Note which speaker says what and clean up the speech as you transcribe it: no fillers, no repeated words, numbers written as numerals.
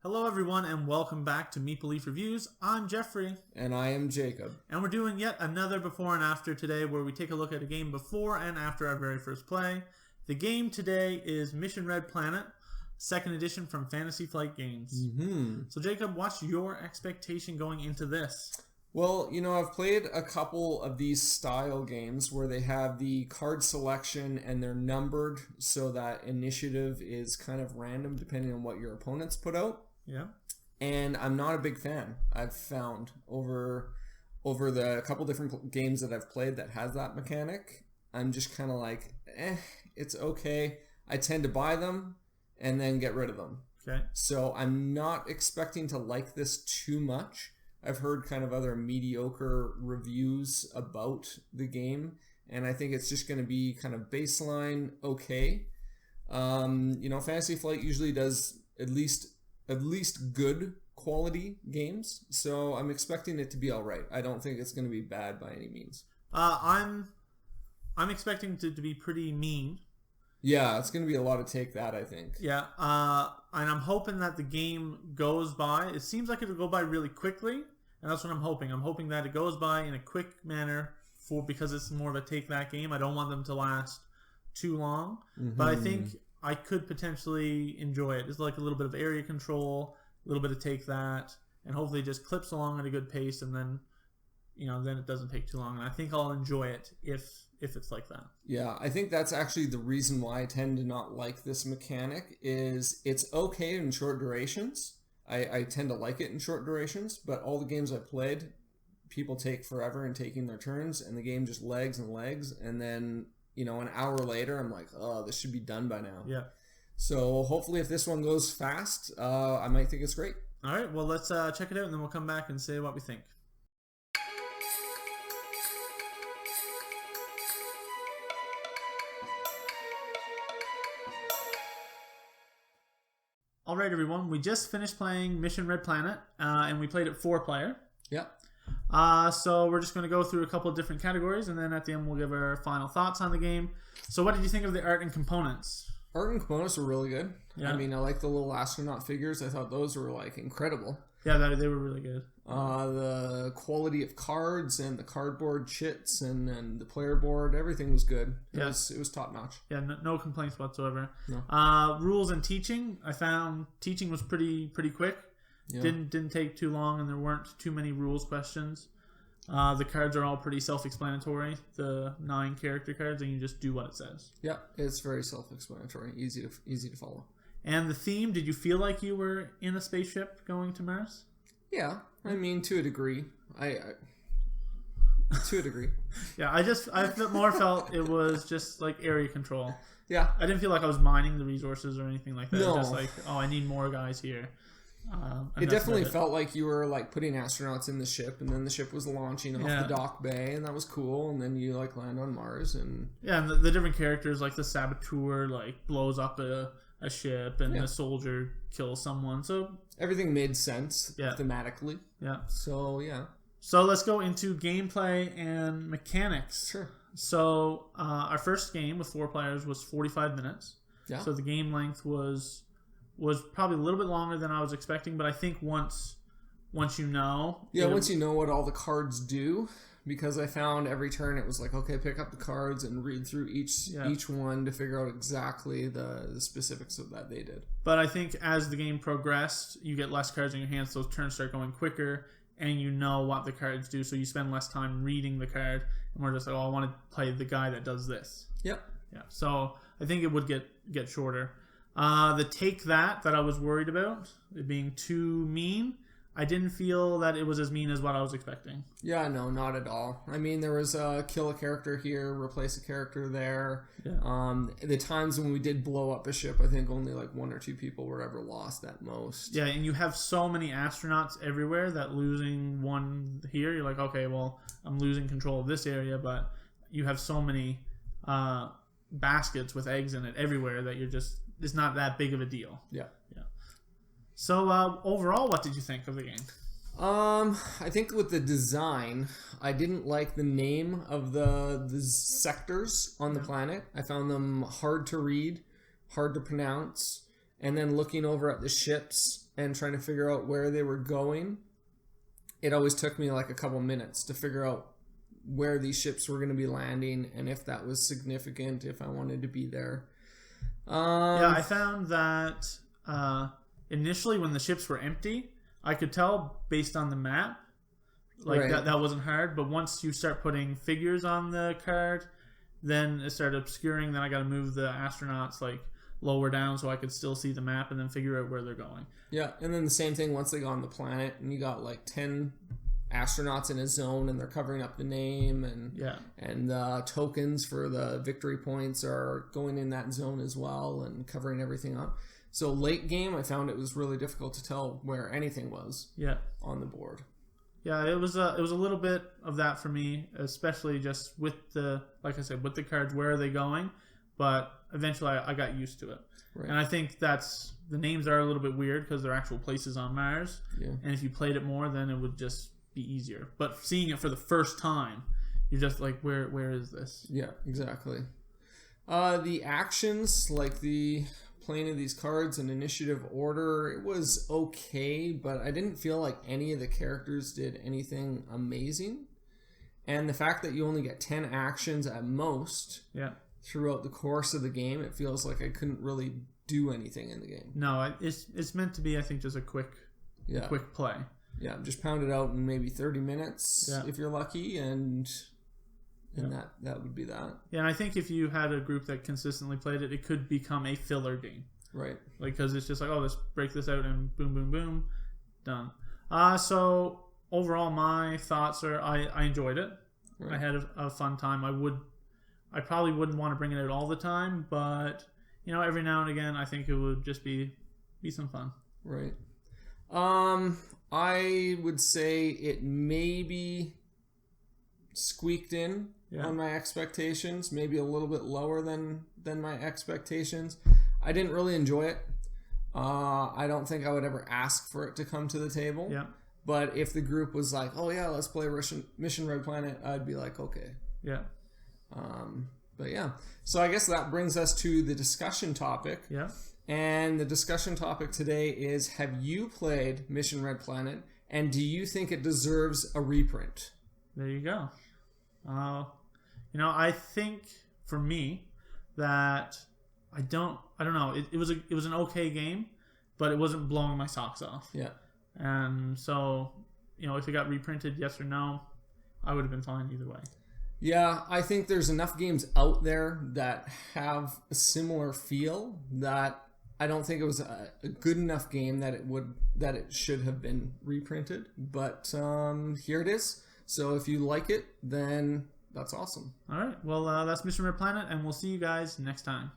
Speaker 1: Hello everyone and welcome back to Meeple Leaf Reviews. I'm Jeffrey.
Speaker 2: And I am Jacob.
Speaker 1: And we're doing yet another before and after today where we take a look at a game before and after our very first play. The game today is Mission Red Planet, 2nd edition from Fantasy Flight Games. So Jacob, what's your expectation going into this?
Speaker 2: Well, you know, I've played a couple of these style games where they have the card selection and they're numbered so that initiative is kind of random depending on what your opponents put out.
Speaker 1: Yeah.
Speaker 2: And I'm not a big fan. I've found over the couple different games that I've played that has that mechanic, I'm just kind of like, it's okay. I tend to buy them and then get rid of them.
Speaker 1: Okay.
Speaker 2: So I'm not expecting to like this too much. I've heard kind of other mediocre reviews about the game, and I think it's just going to be kind of baseline okay. You know, Fantasy Flight usually does at least good quality games, so I'm expecting it to be all right. I don't think it's going to be bad by any means.
Speaker 1: I'm expecting to be pretty mean.
Speaker 2: Yeah, it's going to be a lot of take that, I think.
Speaker 1: Yeah, and I'm hoping that the game goes by. It seems like it'll go by really quickly, and that's what I'm hoping. I'm hoping that it goes by in a quick manner because it's more of a take that game. I don't want them to last too long, but I think I could potentially enjoy it. It's like a little bit of area control, a little bit of take that, and hopefully it just clips along at a good pace, and then, you know, then it doesn't take too long. And I think I'll enjoy it if it's like that.
Speaker 2: Yeah, I think that's actually the reason why I tend to not like this mechanic is it's okay in short durations. I tend to like it in short durations, but all the games I've played, people take forever in taking their turns, and the game just lags and lags, and then, you know, an hour later, I'm like, oh, this should be done by now.
Speaker 1: Yeah.
Speaker 2: So hopefully if this one goes fast, I might think it's great.
Speaker 1: All right, well, let's check it out, and then we'll come back and say what we think. All right, everyone, we just finished playing Mission Red Planet, and we played it 4-player.
Speaker 2: Yeah.
Speaker 1: So we're just going to go through a couple of different categories, and then at the end we'll give our final thoughts on the game. So what did you think of the art and components?
Speaker 2: Art and components were really good.
Speaker 1: Yeah.
Speaker 2: I mean, I like the little astronaut figures. I thought those were, like, incredible.
Speaker 1: Yeah, they were really good.
Speaker 2: The quality of cards and the cardboard chits and the player board, everything was good. It was top notch.
Speaker 1: Yeah, no complaints whatsoever.
Speaker 2: No.
Speaker 1: Rules and teaching, I found teaching was pretty quick.
Speaker 2: Yeah.
Speaker 1: Didn't take too long, and there weren't too many rules questions. The cards are all pretty self-explanatory. The 9 character cards, and you just do what it says.
Speaker 2: Yeah, it's very self-explanatory, easy to follow.
Speaker 1: And the theme, did you feel like you were in a spaceship going to Mars?
Speaker 2: Yeah, I mean, to a degree. To a degree.
Speaker 1: Yeah, I more felt it was just like area control.
Speaker 2: Yeah.
Speaker 1: I didn't feel like I was mining the resources or anything like that.
Speaker 2: No.
Speaker 1: It was just like, oh, I need more guys here.
Speaker 2: It definitely felt like you were like putting astronauts in the ship, and then the ship was launching off the dock bay, and that was cool. And then you like land on Mars, and
Speaker 1: and the different characters, like the saboteur, like blows up a ship, and the soldier kills someone. So
Speaker 2: everything made sense thematically.
Speaker 1: Yeah.
Speaker 2: So yeah.
Speaker 1: So let's go into gameplay and mechanics.
Speaker 2: Sure.
Speaker 1: So our first game with 4 players was 45 minutes.
Speaker 2: Yeah.
Speaker 1: So the game length was probably a little bit longer than I was expecting, but I think once you know...
Speaker 2: Yeah, once you know what all the cards do, because I found every turn it was like, okay, pick up the cards and read through each one to figure out exactly the specifics of that they did.
Speaker 1: But I think as the game progressed, you get less cards in your hands, those turns start going quicker, and you know what the cards do, so you spend less time reading the card, and we're just like, oh, I want to play the guy that does this.
Speaker 2: Yep.
Speaker 1: Yeah, so I think it would get shorter. The take that I was worried about, it being too mean, I didn't feel that it was as mean as what I was expecting.
Speaker 2: Yeah, no, not at all. I mean, there was kill a character here, replace a character there.
Speaker 1: Yeah.
Speaker 2: The times when we did blow up a ship, I think only like 1 or 2 people were ever lost at most.
Speaker 1: Yeah, and you have so many astronauts everywhere that losing one here, you're like, okay, well, I'm losing control of this area, but you have so many baskets with eggs in it everywhere that it's not that big of a deal.
Speaker 2: Yeah.
Speaker 1: So overall, what did you think of the game?
Speaker 2: I think with the design, I didn't like the name of the sectors on the planet. I found them hard to read, hard to pronounce, and then looking over at the ships and trying to figure out where they were going, it always took me like a couple minutes to figure out where these ships were going to be landing and if that was significant, if I wanted to be there.
Speaker 1: Yeah, I found that initially when the ships were empty, I could tell based on the map, like
Speaker 2: Right.
Speaker 1: that wasn't hard. But once you start putting figures on the card, then it started obscuring. Then I got to move the astronauts like lower down so I could still see the map and then figure out where they're going.
Speaker 2: Yeah, and then the same thing once they got on the planet and you got like 10 astronauts in a zone and they're covering up the name and tokens for the victory points are going in that zone as well and covering everything up. So late game, I found it was really difficult to tell where anything was
Speaker 1: Yeah,
Speaker 2: on the board.
Speaker 1: yeah, it was a little bit of that for me, especially just with like I said, with the cards. Where are they going? But eventually, I got used to it,
Speaker 2: Right.
Speaker 1: and I think that's the names are a little bit weird because they're actual places on Mars.
Speaker 2: Yeah.
Speaker 1: And if you played it more, then it would just be easier. But seeing it for the first time, you're just like, where is this?
Speaker 2: Yeah, exactly. The actions, like the playing of these cards in initiative order, it was okay, but I didn't feel like any of the characters did anything amazing. And the fact that you only get 10 actions at most
Speaker 1: Yeah.
Speaker 2: throughout the course of the game, it feels like I couldn't really do anything in the game.
Speaker 1: No, it's meant to be, I think, just a quick
Speaker 2: Yeah.
Speaker 1: play.
Speaker 2: Yeah, just pound it out in maybe 30 minutes
Speaker 1: Yeah.
Speaker 2: if you're lucky, and that would be that.
Speaker 1: Yeah, and I think if you had a group that consistently played it, it could become a filler game.
Speaker 2: Right.
Speaker 1: Like, because it's just like, oh, let's break this out and boom, boom, boom, done. So overall, my thoughts are I enjoyed it.
Speaker 2: Right.
Speaker 1: I had a fun time. I probably wouldn't want to bring it out all the time, but every now and again, I think it would just be some fun.
Speaker 2: Right. I would say it maybe squeaked in on my expectations, maybe a little bit lower than my expectations. I didn't really enjoy it. I don't think I would ever ask for it to come to the table.
Speaker 1: Yeah.
Speaker 2: But if the group was like, oh yeah, let's play Mission Red Planet, I'd be like, okay.
Speaker 1: Yeah.
Speaker 2: But yeah. So I guess that brings us to the discussion topic.
Speaker 1: Yeah.
Speaker 2: And the discussion topic today is, have you played Mission Red Planet, and do you think it deserves a reprint?
Speaker 1: There you go. I think for me that I don't know. It was an okay game, but it wasn't blowing my socks off.
Speaker 2: Yeah.
Speaker 1: And so, if it got reprinted, yes or no, I would have been fine either way.
Speaker 2: Yeah, I think there's enough games out there that have a similar feel that I don't think it was a good enough game that it should have been reprinted. But here it is. So if you like it, then that's awesome.
Speaker 1: All right. Well, that's Mission Red Planet, and we'll see you guys next time.